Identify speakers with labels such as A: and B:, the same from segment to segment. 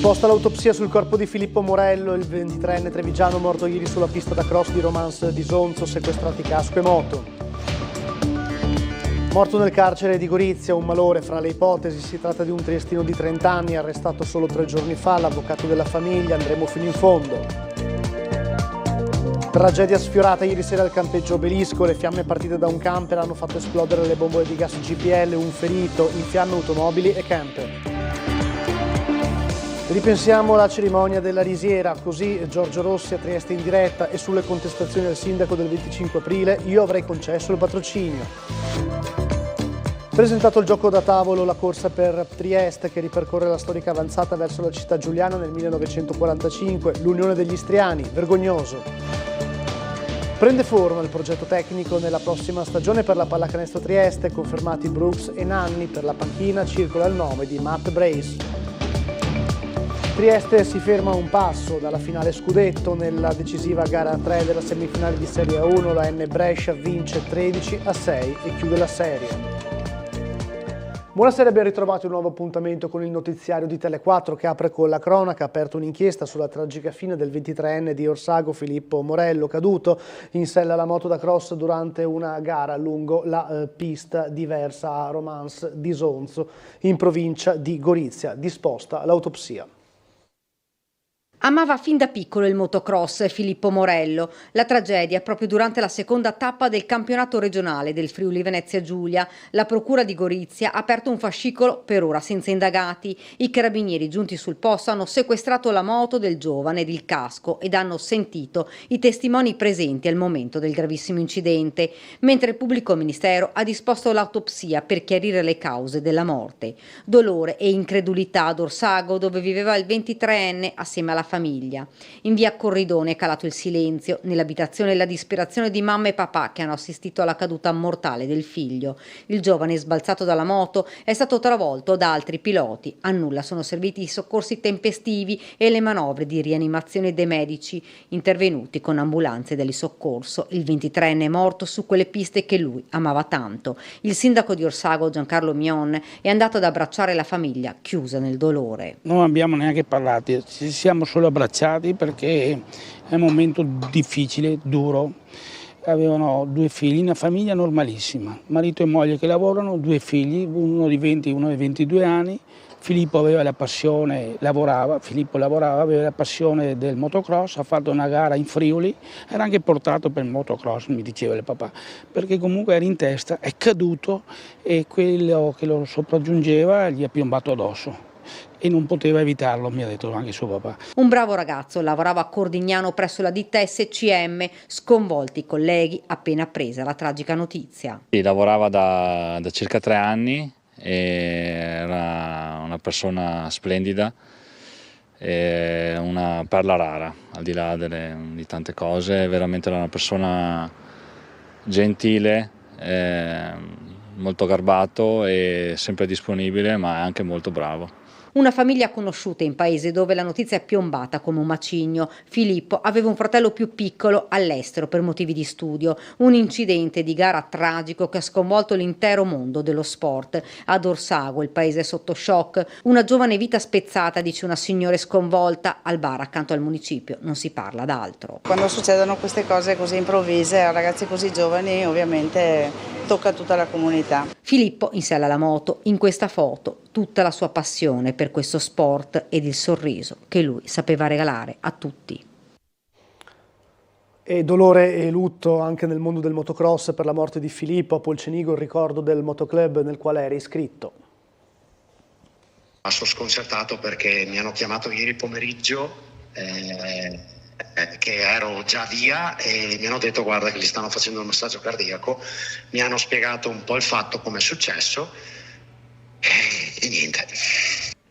A: Disposta l'autopsia sul corpo di Filippo Morello, il 23enne trevigiano morto ieri sulla pista da cross di Romance di Sonzo, sequestrati casco e moto. Morto nel carcere di Gorizia, un malore fra le ipotesi, si tratta di un triestino di 30 anni, arrestato solo 3 giorni fa, l'avvocato della famiglia, andremo fino in fondo. Tragedia sfiorata ieri sera al campeggio Obelisco, le fiamme partite da un camper hanno fatto esplodere le bombole di gas GPL, un ferito, in fiamme automobili e camper. Ripensiamo alla cerimonia della risiera, così Giorgio Rossi a Trieste in diretta e sulle contestazioni al sindaco del 25 aprile, io avrei concesso il patrocinio. Presentato il gioco da tavolo, la corsa per Trieste che ripercorre la storica avanzata verso la città giuliana nel 1945, l'Unione degli Istriani, vergognoso. Prende forma il progetto tecnico nella prossima stagione per la pallacanestro Trieste, confermati Brooks e Nanni, per la panchina circola il nome di Matt Brace. Trieste si ferma a un passo dalla finale scudetto, nella decisiva gara 3 della semifinale di Serie A1 la N Brescia vince 13-6 e chiude la serie. Buonasera, ben ritrovati un nuovo appuntamento con il notiziario di Tele4 che apre con la cronaca. Ha aperto un'inchiesta sulla tragica fine del 23enne di Orsago Filippo Morello, caduto in sella alla moto da cross durante una gara lungo la pista diversa a Romance di Sonzo in provincia di Gorizia. Disposta l'autopsia.
B: Amava fin da piccolo il motocross Filippo Morello. La tragedia proprio durante la seconda tappa del campionato regionale del Friuli Venezia Giulia. La procura di Gorizia ha aperto un fascicolo, per ora senza indagati. I carabinieri giunti sul posto hanno sequestrato la moto del giovane ed il casco ed hanno sentito i testimoni presenti al momento del gravissimo incidente, mentre il pubblico ministero ha disposto l'autopsia per chiarire le cause della morte. Dolore e incredulità ad Orsago, dove viveva il 23enne assieme alla famiglia. In via Corridone è calato il silenzio, nell'abitazione la disperazione di mamma e papà che hanno assistito alla caduta mortale del figlio. Il giovane, sbalzato dalla moto, è stato travolto da altri piloti. A nulla sono serviti i soccorsi tempestivi e le manovre di rianimazione dei medici intervenuti con ambulanze dell'Isoccorso. Il 23enne è morto su quelle piste che lui amava tanto. Il sindaco di Orsago, Giancarlo Mion, è andato ad abbracciare la famiglia, chiusa nel dolore.
C: Non abbiamo neanche parlato, ci siamo solo abbracciati perché è un momento difficile, duro. Avevano 2 figli, una famiglia normalissima, marito e moglie che lavorano, 2 figli, uno di 20 e uno di 22 anni. Filippo aveva la passione, aveva la passione del motocross, ha fatto una gara in Friuli, era anche portato per il motocross, mi diceva il papà, perché comunque era in testa, è caduto e quello che lo sopraggiungeva gli ha piombato addosso. E non poteva evitarlo, mi ha detto anche suo papà.
B: Un bravo ragazzo, lavorava a Cordignano presso la ditta SCM, sconvolti i colleghi appena appresa la tragica notizia.
D: Lavorava da circa 3 anni, era una persona splendida, una perla rara, al di là di tante cose, veramente era una persona gentile, molto garbato e sempre disponibile, ma anche molto bravo.
B: Una famiglia conosciuta in paese dove la notizia è piombata come un macigno. Filippo aveva un fratello più piccolo all'estero per motivi di studio. Un incidente di gara tragico che ha sconvolto l'intero mondo dello sport. Ad Orsago il paese è sotto shock. Una giovane vita spezzata, dice una signora sconvolta. Al bar accanto al municipio non si parla d'altro.
E: Quando succedono queste cose così improvvise a ragazzi così giovani, ovviamente tocca tutta la comunità.
B: Filippo in sella alla moto, in questa foto tutta la sua passione per questo sport ed il sorriso che lui sapeva regalare a tutti.
A: E dolore e lutto anche nel mondo del motocross per la morte di Filippo. A Polcenigo il ricordo del motoclub nel quale era iscritto.
F: Sono sconcertato perché mi hanno chiamato ieri pomeriggio che ero già via e mi hanno detto guarda che gli stanno facendo un massaggio cardiaco, mi hanno spiegato un po' il fatto, come è successo e niente.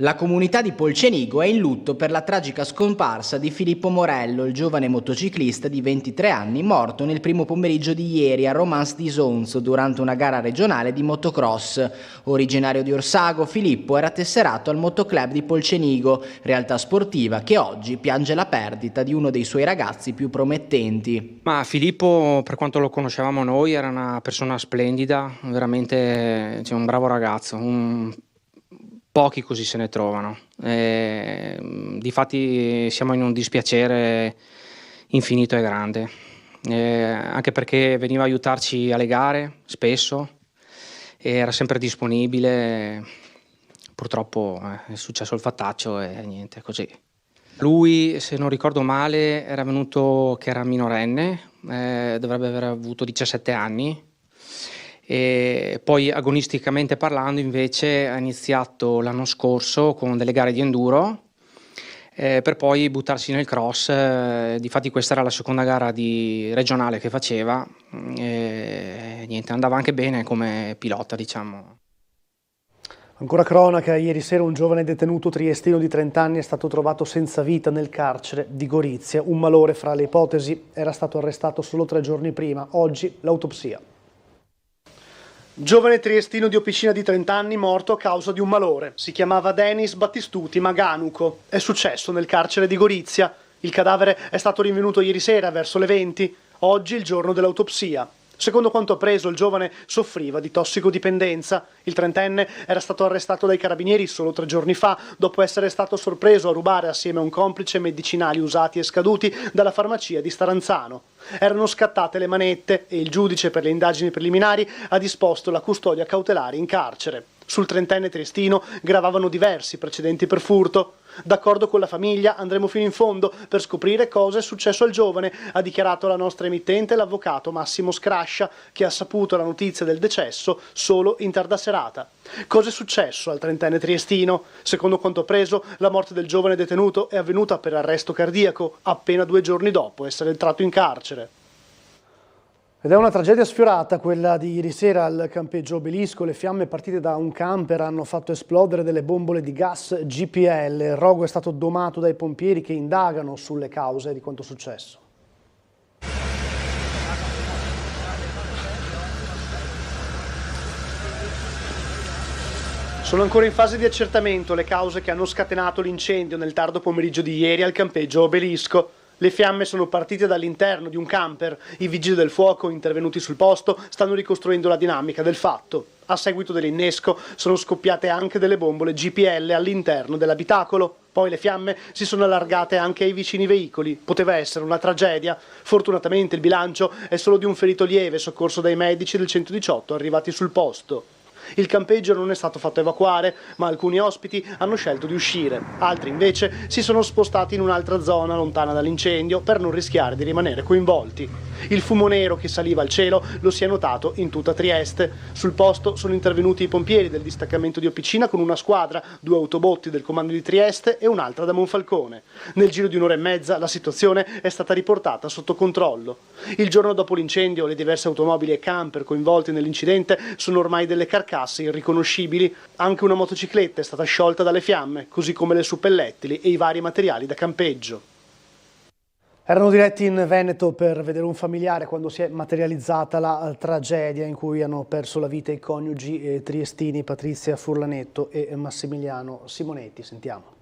G: La comunità di Polcenigo è in lutto per la tragica scomparsa di Filippo Morello, il giovane motociclista di 23 anni morto nel primo pomeriggio di ieri a Romance di Sonzo durante una gara regionale di motocross. Originario di Orsago, Filippo era tesserato al motoclub di Polcenigo, realtà sportiva che oggi piange la perdita di uno dei suoi ragazzi più promettenti.
H: Ma Filippo, per quanto lo conoscevamo noi, era una persona splendida, veramente un bravo ragazzo, pochi così se ne trovano. Difatti siamo in un dispiacere infinito e grande, anche perché veniva a aiutarci alle gare spesso, era sempre disponibile. Purtroppo è successo il fattaccio e niente, così. Lui, se non ricordo male, era venuto che era minorenne, dovrebbe aver avuto 17 anni. E poi agonisticamente parlando invece ha iniziato l'anno scorso con delle gare di enduro, per poi buttarsi nel cross. Difatti questa era la seconda gara regionale che faceva, e niente, andava anche bene come pilota, diciamo.
A: Ancora cronaca, ieri sera un giovane detenuto triestino di 30 anni è stato trovato senza vita nel carcere di Gorizia. Un malore fra le ipotesi, era stato arrestato solo 3 giorni prima, oggi l'autopsia. Giovane triestino di Opicina di 30 anni morto a causa di un malore. Si chiamava Denis Battistuti Maganuco. È successo nel carcere di Gorizia. Il cadavere è stato rinvenuto ieri sera verso le 20, oggi il giorno dell'autopsia. Secondo quanto appreso, il giovane soffriva di tossicodipendenza. Il trentenne era stato arrestato dai carabinieri solo 3 giorni fa, dopo essere stato sorpreso a rubare assieme a un complice medicinali usati e scaduti dalla farmacia di Staranzano. Erano scattate le manette e il giudice per le indagini preliminari ha disposto la custodia cautelare in carcere. Sul trentenne triestino gravavano diversi precedenti per furto. D'accordo con la famiglia andremo fino in fondo per scoprire cosa è successo al giovane, ha dichiarato la nostra emittente l'avvocato Massimo Scrascia, che ha saputo la notizia del decesso solo in tarda serata. Cosa è successo al trentenne triestino? Secondo quanto appreso, la morte del giovane detenuto è avvenuta per arresto cardiaco appena 2 giorni dopo essere entrato in carcere. Ed è una tragedia sfiorata quella di ieri sera al campeggio Obelisco. Le fiamme partite da un camper hanno fatto esplodere delle bombole di gas GPL. Il rogo è stato domato dai pompieri che indagano sulle cause di quanto successo. Sono ancora in fase di accertamento le cause che hanno scatenato l'incendio nel tardo pomeriggio di ieri al campeggio Obelisco. Le fiamme sono partite dall'interno di un camper. I vigili del fuoco intervenuti sul posto stanno ricostruendo la dinamica del fatto. A seguito dell'innesco sono scoppiate anche delle bombole GPL all'interno dell'abitacolo. Poi le fiamme si sono allargate anche ai vicini veicoli. Poteva essere una tragedia. Fortunatamente il bilancio è solo di un ferito lieve soccorso dai medici del 118 arrivati sul posto. Il campeggio non è stato fatto evacuare, ma alcuni ospiti hanno scelto di uscire. Altri invece si sono spostati in un'altra zona lontana dall'incendio per non rischiare di rimanere coinvolti. Il fumo nero che saliva al cielo lo si è notato in tutta Trieste. Sul posto sono intervenuti i pompieri del distaccamento di Opicina con una squadra, 2 autobotti del comando di Trieste e un'altra da Monfalcone. Nel giro di un'ora e mezza la situazione è stata riportata sotto controllo. Il giorno dopo l'incendio le diverse automobili e camper coinvolti nell'incidente sono ormai delle carcasse irriconoscibili. Anche una motocicletta è stata sciolta dalle fiamme, così come le suppellettili e i vari materiali da campeggio. Erano diretti in Veneto per vedere un familiare quando si è materializzata la tragedia in cui hanno perso la vita i coniugi triestini Patrizia Furlanetto e Massimiliano Simonetti. Sentiamo.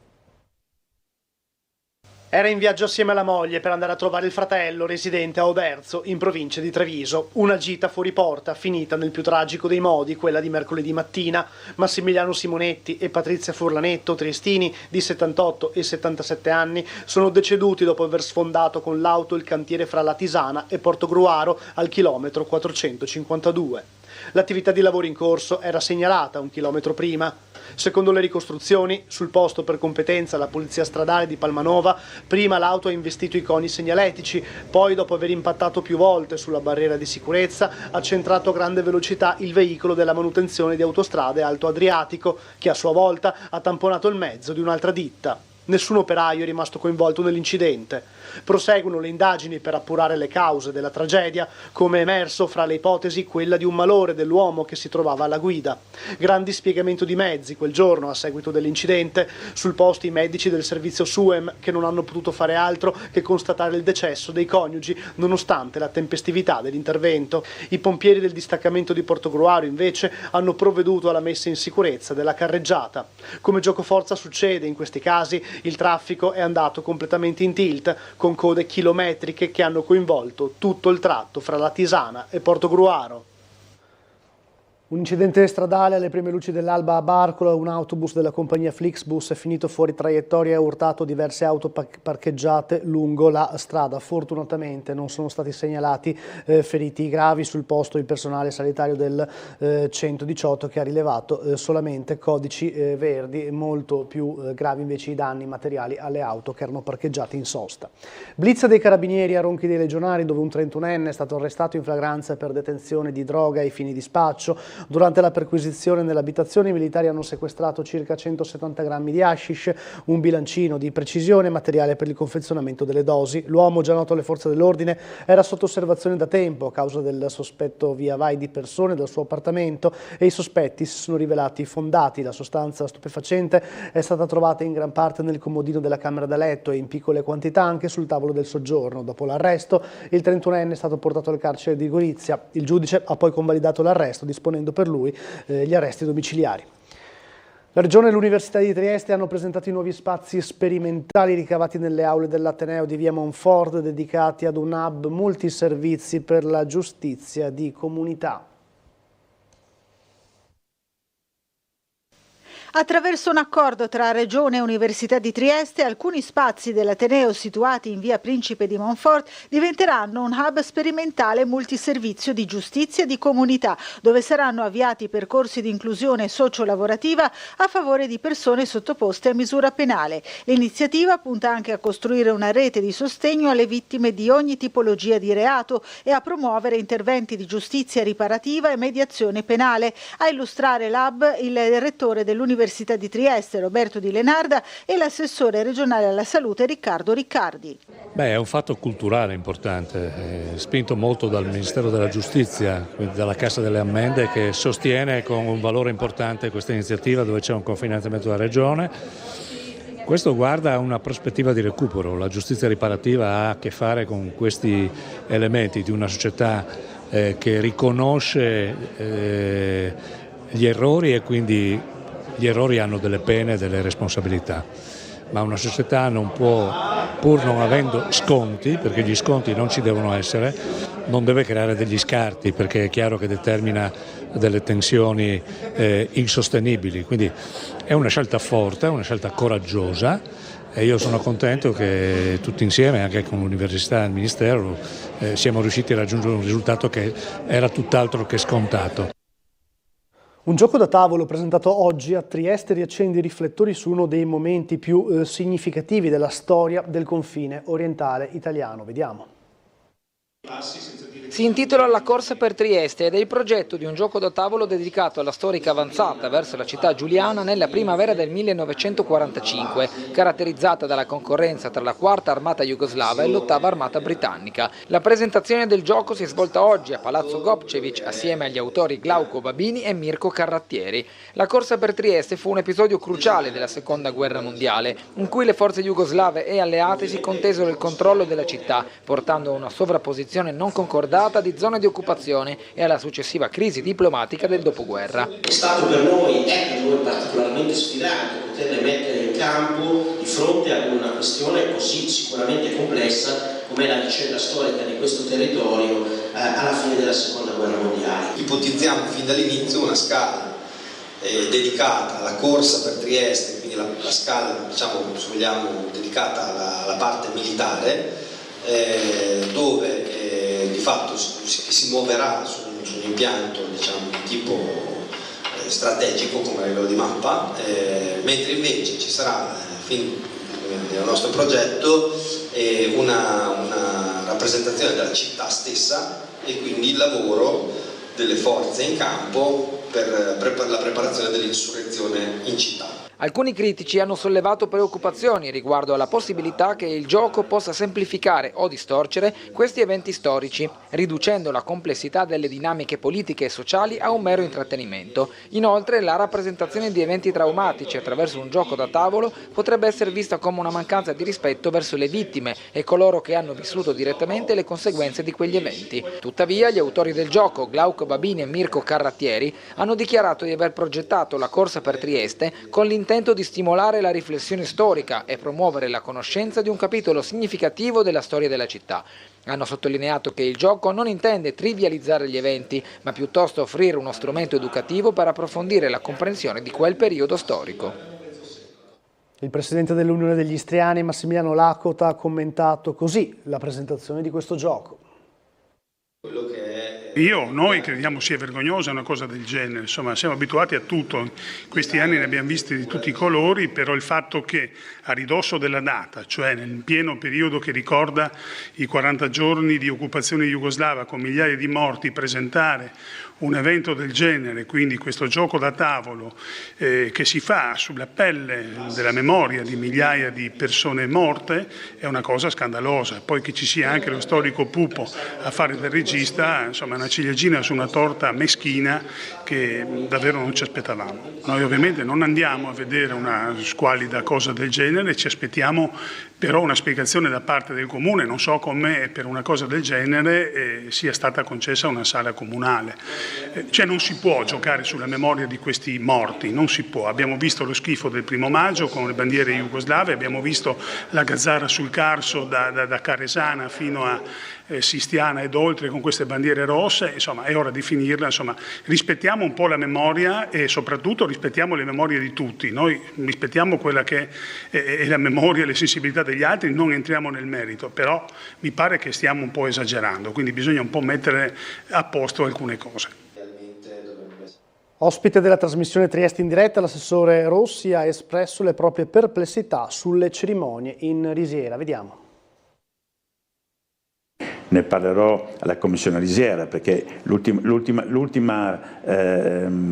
A: Era in viaggio assieme alla moglie per andare a trovare il fratello residente a Oderzo, in provincia di Treviso. Una gita fuori porta, finita nel più tragico dei modi, quella di mercoledì mattina. Massimiliano Simonetti e Patrizia Furlanetto, triestini di 78 e 77 anni, sono deceduti dopo aver sfondato con l'auto il cantiere fra Latisana e Portogruaro al chilometro 452. L'attività di lavoro in corso era segnalata 1 chilometro prima. Secondo le ricostruzioni, sul posto per competenza la polizia stradale di Palmanova, prima l'auto ha investito i coni segnaletici, poi dopo aver impattato più volte sulla barriera di sicurezza ha centrato a grande velocità il veicolo della manutenzione di autostrade Alto Adriatico, che a sua volta ha tamponato il mezzo di un'altra ditta. Nessun operaio è rimasto coinvolto nell'incidente. Proseguono le indagini per appurare le cause della tragedia, come emerso fra le ipotesi quella di un malore dell'uomo che si trovava alla guida. Gran dispiegamento di mezzi quel giorno a seguito dell'incidente, sul posto i medici del servizio SUEM che non hanno potuto fare altro che constatare il decesso dei coniugi nonostante la tempestività dell'intervento. I pompieri del distaccamento di Portogruaro invece hanno provveduto alla messa in sicurezza della carreggiata. Come giocoforza succede in questi casi, il traffico è andato completamente in tilt, con code chilometriche che hanno coinvolto tutto il tratto fra Latisana e Portogruaro. Un incidente stradale alle prime luci dell'alba a Barcola, un autobus della compagnia Flixbus è finito fuori traiettoria e ha urtato diverse auto parcheggiate lungo la strada. Fortunatamente non sono stati segnalati feriti gravi. Sul posto il personale sanitario del 118 che ha rilevato solamente codici verdi, molto più gravi invece i danni materiali alle auto che erano parcheggiate in sosta. Blitz dei carabinieri a Ronchi dei Legionari, dove un 31enne è stato arrestato in flagranza per detenzione di droga ai fini di spaccio. Durante la perquisizione nell'abitazione i militari hanno sequestrato circa 170 grammi di hashish, un bilancino di precisione e materiale per il confezionamento delle dosi. L'uomo, già noto alle forze dell'ordine, era sotto osservazione da tempo a causa del sospetto via vai di persone dal suo appartamento e i sospetti si sono rivelati fondati. La sostanza stupefacente è stata trovata in gran parte nel comodino della camera da letto e in piccole quantità anche sul tavolo del soggiorno. Dopo l'arresto il 31enne è stato portato al carcere di Gorizia. Il giudice ha poi convalidato l'arresto disponendo per lui gli arresti domiciliari. La Regione e l'Università di Trieste hanno presentato i nuovi spazi sperimentali ricavati nelle aule dell'Ateneo di via Monfort, dedicati ad un hub multiservizi per la giustizia di comunità.
I: Attraverso un accordo tra Regione e Università di Trieste, alcuni spazi dell'Ateneo situati in via Principe di Montfort diventeranno un hub sperimentale multiservizio di giustizia di comunità, dove saranno avviati percorsi di inclusione socio-lavorativa a favore di persone sottoposte a misura penale. L'iniziativa punta anche a costruire una rete di sostegno alle vittime di ogni tipologia di reato e a promuovere interventi di giustizia riparativa e mediazione penale. A illustrare l'hub il rettore dell'Università di Trieste, Roberto Di Lenarda, e l'assessore regionale alla salute, Riccardo Riccardi.
J: È un fatto culturale importante, spinto molto dal Ministero della Giustizia, quindi dalla Cassa delle Ammende, che sostiene con un valore importante questa iniziativa dove c'è un cofinanziamento della Regione. Questo guarda a una prospettiva di recupero. La giustizia riparativa ha a che fare con questi elementi di una società che riconosce gli errori e quindi gli errori hanno delle pene e delle responsabilità, ma una società non può, pur non avendo sconti, perché gli sconti non ci devono essere, non deve creare degli scarti, perché è chiaro che determina delle tensioni insostenibili. Quindi è una scelta forte, una scelta coraggiosa e io sono contento che tutti insieme, anche con l'Università e il Ministero, siamo riusciti a raggiungere un risultato che era tutt'altro che scontato.
A: Un gioco da tavolo presentato oggi a Trieste riaccende i riflettori su uno dei momenti più significativi della storia del confine orientale italiano. Vediamo.
K: Si intitola La corsa per Trieste ed è il progetto di un gioco da tavolo dedicato alla storica avanzata verso la città giuliana nella primavera del 1945, caratterizzata dalla concorrenza tra la quarta armata jugoslava e l'ottava armata britannica. La presentazione del gioco si è svolta oggi a Palazzo Gopčević assieme agli autori Glauco Babini e Mirko Carrattieri. La corsa per Trieste fu un episodio cruciale della Seconda Guerra Mondiale, in cui le forze jugoslave e alleate si contesero il controllo della città, portando a una sovrapposizione non concordata di zone di occupazione e alla successiva crisi diplomatica del dopoguerra.
L: È stato per noi, particolarmente sfidante poterle mettere in campo di fronte ad una questione così sicuramente complessa come la vicenda storica di questo territorio alla fine della Seconda Guerra Mondiale.
M: Ipotizziamo fin dall'inizio una scala dedicata alla corsa per Trieste, quindi la scala, diciamo, se vogliamo, dedicata alla parte militare, dove di fatto si muoverà su un impianto, diciamo, di tipo strategico come a livello di mappa, mentre invece ci sarà nel nostro progetto una rappresentazione della città stessa e quindi il lavoro delle forze in campo per la preparazione dell'insurrezione in città.
K: Alcuni critici hanno sollevato preoccupazioni riguardo alla possibilità che il gioco possa semplificare o distorcere questi eventi storici, riducendo la complessità delle dinamiche politiche e sociali a un mero intrattenimento. Inoltre, la rappresentazione di eventi traumatici attraverso un gioco da tavolo potrebbe essere vista come una mancanza di rispetto verso le vittime e coloro che hanno vissuto direttamente le conseguenze di quegli eventi. Tuttavia, gli autori del gioco, Glauco Babini e Mirko Carrattieri, hanno dichiarato di aver progettato la corsa per Trieste con l'intento l'intento di stimolare la riflessione storica e promuovere la conoscenza di un capitolo significativo della storia della città. Hanno sottolineato che il gioco non intende trivializzare gli eventi, ma piuttosto offrire uno strumento educativo per approfondire la comprensione di quel periodo storico.
A: Il presidente dell'Unione degli Istriani, Massimiliano Lakota, ha commentato così la presentazione di questo gioco.
N: Noi crediamo sia vergognosa una cosa del genere, insomma siamo abituati a tutto, in questi anni ne abbiamo visti di tutti i colori, però il fatto che a ridosso della data, cioè nel pieno periodo che ricorda i 40 giorni di occupazione jugoslava con migliaia di morti, presentare un evento del genere, quindi questo gioco da tavolo che si fa sulla pelle della memoria di migliaia di persone morte, è una cosa scandalosa. Poi che ci sia anche lo storico Pupo a fare del regista, insomma è una ciliegina su una torta meschina che davvero non ci aspettavamo. Noi ovviamente non andiamo a vedere una squalida cosa del genere, ci aspettiamo però una spiegazione da parte del Comune, non so come per una cosa del genere sia stata concessa una sala comunale. Cioè non si può giocare sulla memoria di questi morti, non si può. Abbiamo visto lo schifo del 1° maggio con le bandiere jugoslave, abbiamo visto la gazzara sul Carso da Caresana fino a Sistiana ed oltre con queste bandiere rosse, insomma è ora di finirla, insomma rispettiamo un po' la memoria e soprattutto rispettiamo le memorie di tutti, noi rispettiamo quella che è la memoria e le sensibilità degli altri, non entriamo nel merito, però mi pare che stiamo un po' esagerando, quindi bisogna un po' mettere a posto alcune cose.
A: Ospite della trasmissione Trieste in diretta, l'assessore Rossi ha espresso le proprie perplessità sulle cerimonie in Risiera. Vediamo.
O: Ne parlerò alla Commissione Risiera perché l'ultima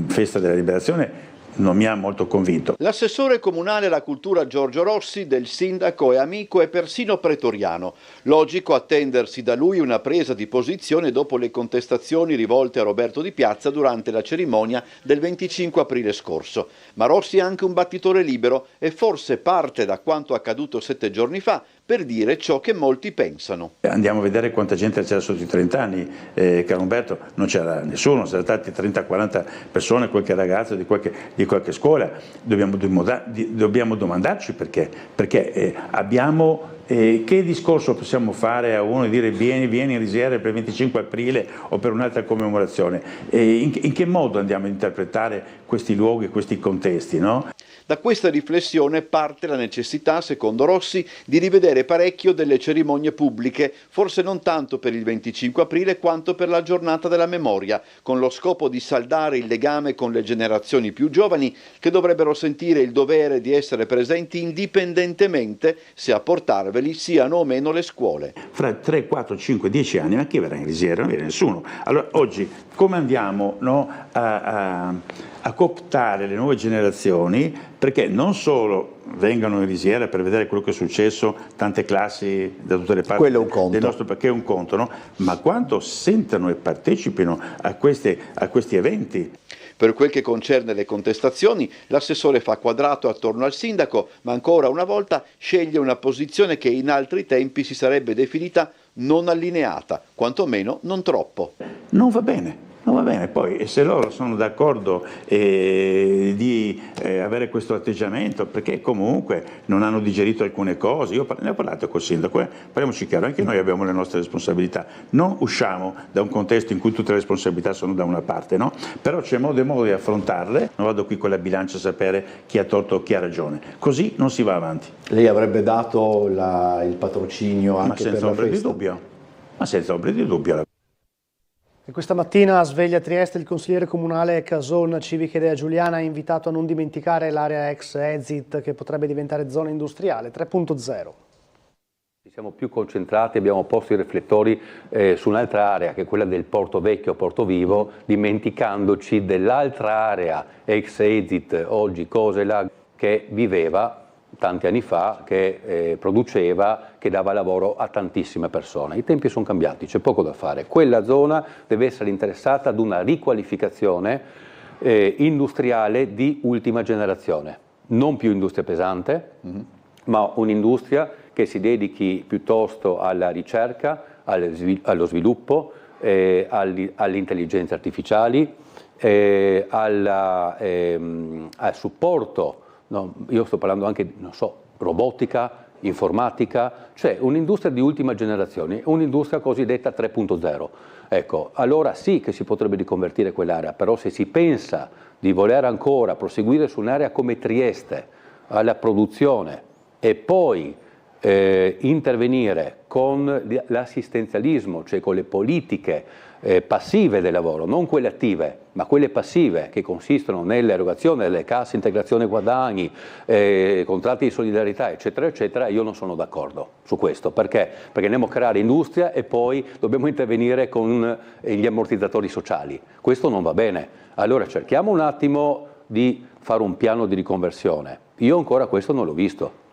O: festa della Liberazione non mi ha molto convinto.
P: L'assessore comunale alla cultura Giorgio Rossi, del sindaco è amico e persino pretoriano. Logico attendersi da lui una presa di posizione dopo le contestazioni rivolte a Roberto Di Piazza durante la cerimonia del 25 aprile scorso. Ma Rossi è anche un battitore libero e forse parte da quanto accaduto 7 giorni fa per dire ciò che molti pensano.
O: Andiamo a vedere quanta gente c'era sotto i 30 anni, caro Umberto, non c'era nessuno, sono stati 30-40 persone, qualche ragazzo di qualche scuola. Dobbiamo domandarci perché abbiamo... che discorso possiamo fare a uno e dire vieni in Risiera per il 25 aprile o per un'altra commemorazione? In che modo andiamo a interpretare questi luoghi, questi contesti, no?
P: Da questa riflessione parte la necessità, secondo Rossi, di rivedere parecchio delle cerimonie pubbliche, forse non tanto per il 25 aprile quanto per la giornata della memoria, con lo scopo di saldare il legame con le generazioni più giovani che dovrebbero sentire il dovere di essere presenti indipendentemente se a portarveli siano o meno le scuole.
O: Fra 3, 4, 5, 10 anni, ma chi verrà in Risiera? Non viene nessuno. Allora oggi come andiamo a cooptare le nuove generazioni perché non solo vengano in Risiera per vedere quello che è successo, tante classi da tutte le parti del nostro, perché è un conto, no? Ma quanto sentano e partecipino a questi eventi.
P: Per quel che concerne le contestazioni, l'assessore fa quadrato attorno al sindaco, ma ancora una volta sceglie una posizione che in altri tempi si sarebbe definita non allineata, quantomeno non troppo.
O: Non va bene. Poi se loro sono d'accordo di avere questo atteggiamento, perché comunque non hanno digerito alcune cose, io ne ho parlato col sindaco, parliamoci chiaro, anche noi abbiamo le nostre responsabilità, non usciamo da un contesto in cui tutte le responsabilità sono da una parte, no? Però c'è modo e modo di affrontarle, non vado qui con la bilancia a sapere chi ha torto o chi ha ragione, così non si va avanti.
Q: Lei avrebbe dato il patrocinio anche per la festa?
O: Ma senza ombra di dubbio.
A: E questa mattina a Sveglia Trieste il consigliere comunale Cason Civica Idea Giuliana ha invitato a non dimenticare l'area ex Exit che potrebbe diventare zona industriale 3.0.
R: Siamo più concentrati, abbiamo posto i riflettori su un'altra area che è quella del Porto Vecchio, Porto Vivo, dimenticandoci dell'altra area ex Exit, oggi Cosela, che viveva tanti anni fa, che produceva, che dava lavoro a tantissime persone. I tempi sono cambiati, c'è poco da fare. Quella zona deve essere interessata ad una riqualificazione industriale di ultima generazione, non più industria pesante, ma un'industria che si dedichi piuttosto alla ricerca, allo sviluppo, alle intelligenze artificiali, al supporto no, io sto parlando anche di, non so, robotica, informatica, cioè un'industria di ultima generazione, un'industria cosiddetta 3.0. Ecco, allora sì che si potrebbe riconvertire quell'area, però se si pensa di voler ancora proseguire su un'area come Trieste, alla produzione e poi intervenire con l'assistenzialismo, cioè con le politiche passive del lavoro, non quelle attive, ma quelle passive che consistono nell'erogazione delle casse integrazione guadagni, contratti di solidarietà, eccetera, eccetera, io non sono d'accordo su questo. Perché? Perché andiamo a creare industria e poi dobbiamo intervenire con gli ammortizzatori sociali. Questo non va bene. Allora cerchiamo un attimo di fare un piano di riconversione. Io ancora questo non l'ho visto.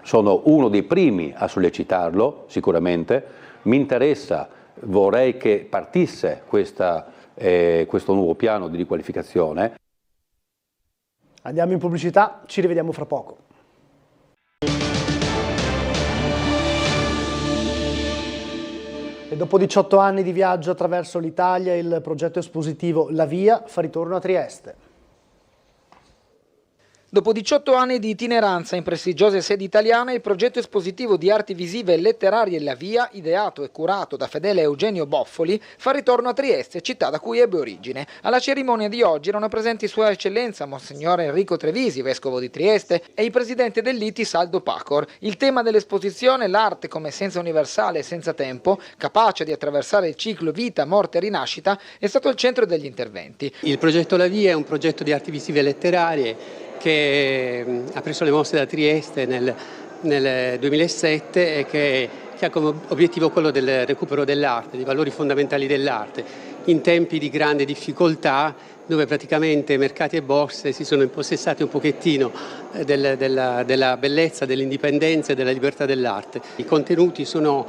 R: Sono uno dei primi a sollecitarlo, sicuramente. Mi interessa, vorrei che partisse questo nuovo piano di riqualificazione.
A: Andiamo in pubblicità, ci rivediamo fra poco. E dopo 18 anni di viaggio attraverso l'Italia, il progetto espositivo La Via fa ritorno a Trieste.
K: Dopo 18 anni di itineranza in prestigiose sedi italiane, il progetto espositivo di arti visive e letterarie La Via, ideato e curato da fedele Eugenio Boffoli, fa ritorno a Trieste, città da cui ebbe origine. Alla cerimonia di oggi erano presenti Sua Eccellenza Monsignor Enrico Trevisi, vescovo di Trieste, e il presidente dell'ITIS Aldo Pacor. Il tema dell'esposizione, l'arte come essenza universale e senza tempo, capace di attraversare il ciclo vita, morte e rinascita, è stato il centro degli interventi.
S: Il progetto La Via è un progetto di arti visive e letterarie che ha preso le mosse da Trieste nel 2007 e che ha come obiettivo quello del recupero dell'arte, dei valori fondamentali dell'arte, in tempi di grande difficoltà, dove praticamente mercati e borse si sono impossessati un pochettino della bellezza, dell'indipendenza e della libertà dell'arte. I contenuti sono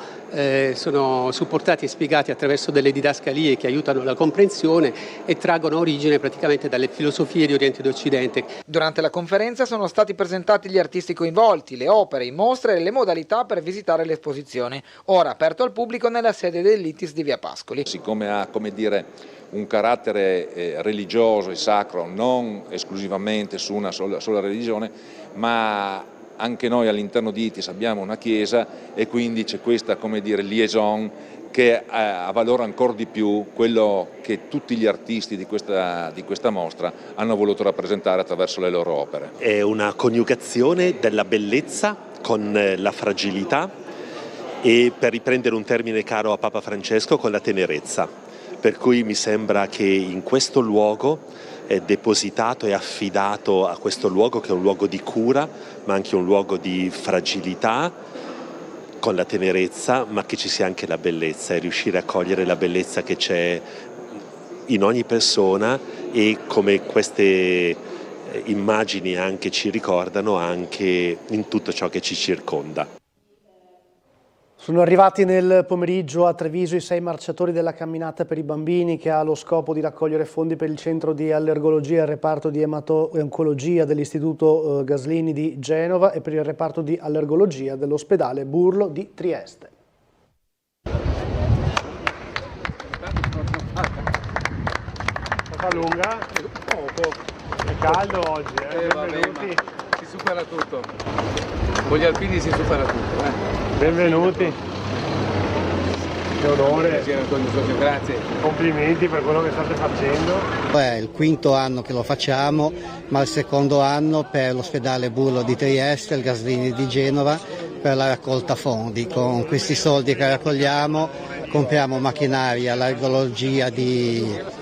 S: supportati e spiegati attraverso delle didascalie che aiutano la comprensione e traggono origine praticamente dalle filosofie di Oriente ed Occidente.
K: Durante la conferenza sono stati presentati gli artisti coinvolti, le opere, i mostre e le modalità per visitare l'esposizione, ora aperto al pubblico nella sede dell'ITIS di Via Pascoli.
T: Siccome ha, come dire, un carattere religioso e sacro, non esclusivamente su una sola religione, ma anche noi all'interno di ITIS abbiamo una chiesa e quindi c'è questa, come dire, liaison che avvalora ancora di più quello che tutti gli artisti di questa mostra hanno voluto rappresentare attraverso le loro opere.
U: È una coniugazione della bellezza con la fragilità e, per riprendere un termine caro a Papa Francesco, con la tenerezza. Per cui mi sembra che in questo luogo è depositato e affidato a questo luogo, che è un luogo di cura, ma anche un luogo di fragilità, con la tenerezza, ma che ci sia anche la bellezza, e riuscire a cogliere la bellezza che c'è in ogni persona, e come queste immagini anche ci ricordano, anche in tutto ciò che ci circonda.
A: Sono arrivati nel pomeriggio a Treviso i 6 marciatori della camminata per i bambini, che ha lo scopo di raccogliere fondi per il centro di allergologia e il reparto di emato-oncologia dell'Istituto Gaslini di Genova e per il reparto di allergologia dell'ospedale Burlo di Trieste.
V: Fa lunga? Poco. È caldo oggi, benvenuti.
W: Si supera tutto. Con gli alpini si supera tutto.
V: Benvenuti. Che onore.
W: Grazie.
V: Complimenti per quello che state facendo.
X: È il quinto anno che lo facciamo, ma il secondo anno per l'ospedale Burlo di Trieste, il Gaslini di Genova, per la raccolta fondi. Con questi soldi che raccogliamo compriamo macchinari all'allergologia di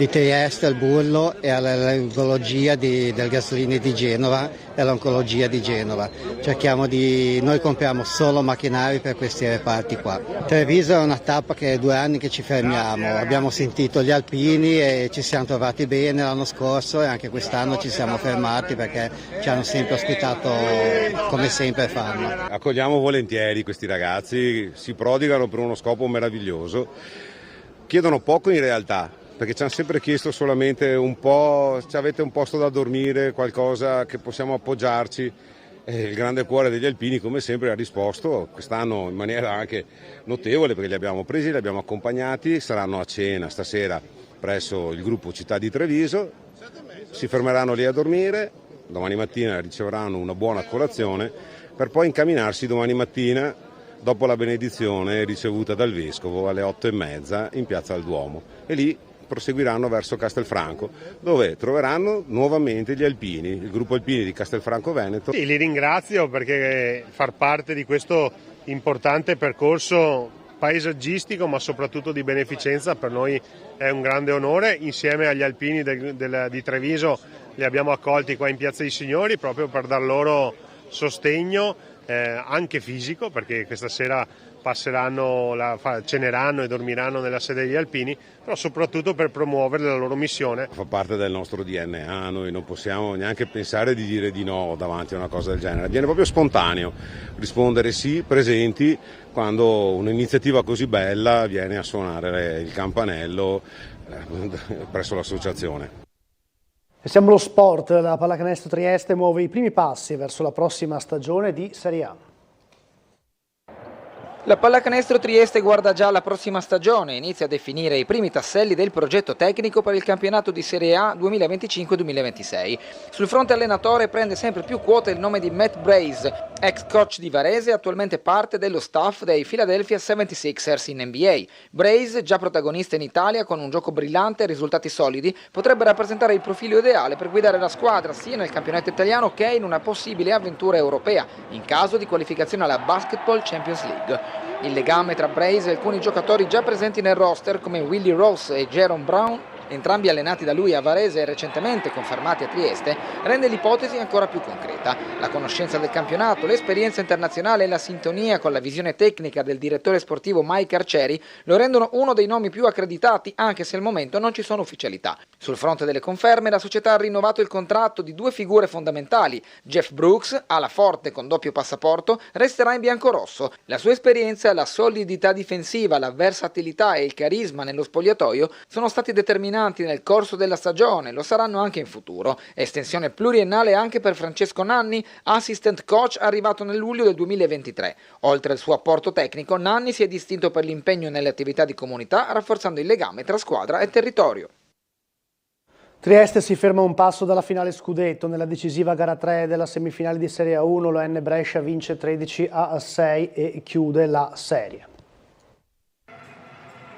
X: Trieste, al Burlo, e all'allergologia del Gaslini di Genova e all'oncologia di Genova. Noi compriamo solo macchinari per questi reparti qua. Treviso è una tappa che è 2 anni che ci fermiamo, abbiamo sentito gli alpini e ci siamo trovati bene l'anno scorso, e anche quest'anno ci siamo fermati perché ci hanno sempre ospitato come sempre fanno.
Y: Accogliamo volentieri questi ragazzi, si prodigano per uno scopo meraviglioso, chiedono poco in realtà, perché ci hanno sempre chiesto solamente un po', se avete un posto da dormire, qualcosa che possiamo appoggiarci. Il grande cuore degli alpini, come sempre, ha risposto quest'anno in maniera anche notevole, perché li abbiamo presi, li abbiamo accompagnati, saranno a cena stasera presso il gruppo Città di Treviso, si fermeranno lì a dormire domani mattina riceveranno una buona colazione per poi incamminarsi domani mattina dopo la benedizione ricevuta dal Vescovo alle 8:30 in Piazza del Duomo e lì proseguiranno verso Castelfranco, dove troveranno nuovamente gli alpini, il gruppo alpini di Castelfranco Veneto.
V: Sì, li ringrazio perché far parte di questo importante percorso paesaggistico ma soprattutto di beneficenza per noi è un grande onore. Insieme agli alpini di Treviso li abbiamo accolti qua in Piazza dei Signori proprio per dar loro sostegno anche fisico, perché questa sera ceneranno e dormiranno nella sede degli alpini, però soprattutto per promuovere la loro missione.
Y: Fa parte del nostro DNA, noi non possiamo neanche pensare di dire di no davanti a una cosa del genere, viene proprio spontaneo rispondere sì, presenti, quando un'iniziativa così bella viene a suonare il campanello presso l'associazione.
A: E siamo allo sport, la Pallacanestro Trieste muove i primi passi verso la prossima stagione di Serie A.
K: La Pallacanestro Trieste guarda già alla prossima stagione e inizia a definire i primi tasselli del progetto tecnico per il campionato di Serie A 2025-2026. Sul fronte allenatore prende sempre più quota il nome di Matt Brace, ex coach di Varese, attualmente parte dello staff dei Philadelphia 76ers in NBA. Brace, già protagonista in Italia con un gioco brillante e risultati solidi, potrebbe rappresentare il profilo ideale per guidare la squadra sia nel campionato italiano che in una possibile avventura europea, in caso di qualificazione alla Basketball Champions League. Il legame tra Brace e alcuni giocatori già presenti nel roster come Willie Ross e Jerome Brown, entrambi allenati da lui a Varese e recentemente confermati a Trieste, rende l'ipotesi ancora più concreta. La conoscenza del campionato, l'esperienza internazionale e la sintonia con la visione tecnica del direttore sportivo Mike Arcieri lo rendono uno dei nomi più accreditati, anche se al momento non ci sono ufficialità. Sul fronte delle conferme, la società ha rinnovato il contratto di due figure fondamentali. Jeff Brooks, ala forte con doppio passaporto, resterà in biancorosso. La sua esperienza, la solidità difensiva, la versatilità e il carisma nello spogliatoio sono stati determinanti nel corso della stagione, lo saranno anche in futuro. Estensione pluriennale anche per Francesco Nanni, assistant coach arrivato nel luglio del 2023. Oltre al suo apporto tecnico, Nanni si è distinto per l'impegno nelle attività di comunità, rafforzando il legame tra squadra e territorio.
A: Trieste si ferma un passo dalla finale scudetto. Nella decisiva gara 3 della semifinale di Serie A1 la N Brescia vince 13-6 e chiude la serie.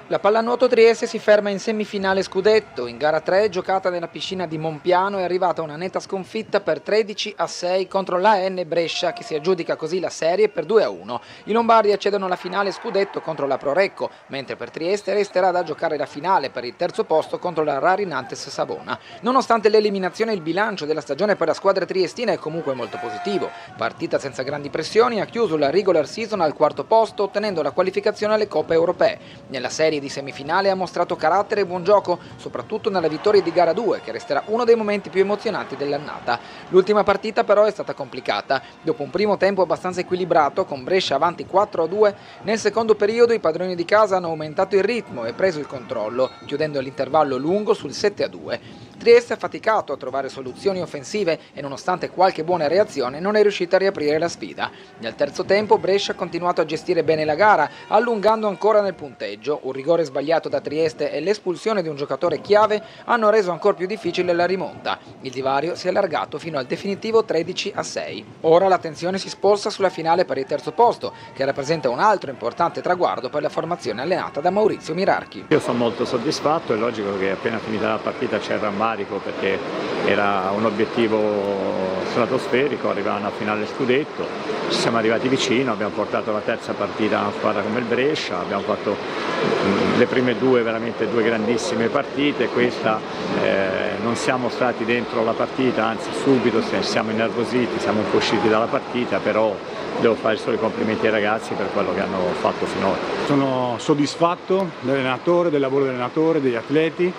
K: La pallanuoto Trieste si ferma in semifinale scudetto. In gara 3, giocata nella piscina di Monpiano, è arrivata una netta sconfitta per 13-6 contro la N Brescia, che si aggiudica così la serie per 2-1. I lombardi accedono alla finale scudetto contro la Prorecco, mentre per Trieste resterà da giocare la finale per il terzo posto contro la Rari Nantes Savona. Nonostante l'eliminazione, il bilancio della stagione per la squadra triestina è comunque molto positivo. Partita senza grandi pressioni, ha chiuso la regular season al quarto posto, ottenendo la qualificazione alle coppe europee. Nella serie di semifinale ha mostrato carattere e buon gioco, soprattutto nella vittoria di gara 2, che resterà uno dei momenti più emozionanti dell'annata. L'ultima partita però è stata complicata. Dopo un primo tempo abbastanza equilibrato, con Brescia avanti 4-2, nel secondo periodo i padroni di casa hanno aumentato il ritmo e preso il controllo, chiudendo l'intervallo lungo sul 7-2. Trieste ha faticato a trovare soluzioni offensive e nonostante qualche buona reazione non è riuscita a riaprire la sfida. Nel terzo tempo Brescia ha continuato a gestire bene la gara, allungando ancora nel punteggio. Un rigore sbagliato da Trieste e l'espulsione di un giocatore chiave hanno reso ancora più difficile la rimonta. Il divario si è allargato fino al definitivo 13-6. Ora l'attenzione si sposta sulla finale per il terzo posto, che rappresenta un altro importante traguardo per la formazione allenata da Maurizio Mirarchi.
B: Io sono molto soddisfatto, è logico che appena finita la partita c'è il rammarico perché era un obiettivo stratosferico, arrivare a una finale scudetto, ci siamo arrivati vicino, abbiamo portato la terza partita a una squadra come il Brescia, abbiamo fatto le prime veramente due grandissime partite, questa non siamo stati dentro la partita, anzi subito siamo innervositi, siamo un po' usciti dalla partita, però devo fare solo i complimenti ai ragazzi per quello che hanno fatto finora.
C: Sono soddisfatto dell'allenatore, del lavoro dell'allenatore, degli atleti,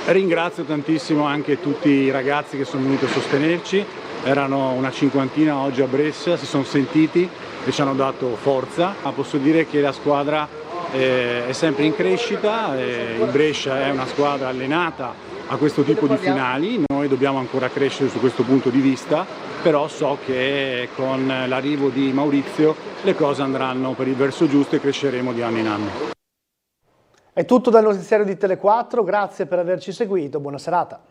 C: ringrazio tantissimo anche tutti i ragazzi che sono venuti a sostenerci, erano una cinquantina oggi a Brescia, si sono sentiti e ci hanno dato forza. Posso dire che la squadra è sempre in crescita, il Brescia è una squadra allenata a questo tipo di finali, noi dobbiamo ancora crescere su questo punto di vista, però so che con l'arrivo di Maurizio le cose andranno per il verso giusto e cresceremo di anno in anno.
A: È tutto dal notiziario di Tele4, grazie per averci seguito, buona serata.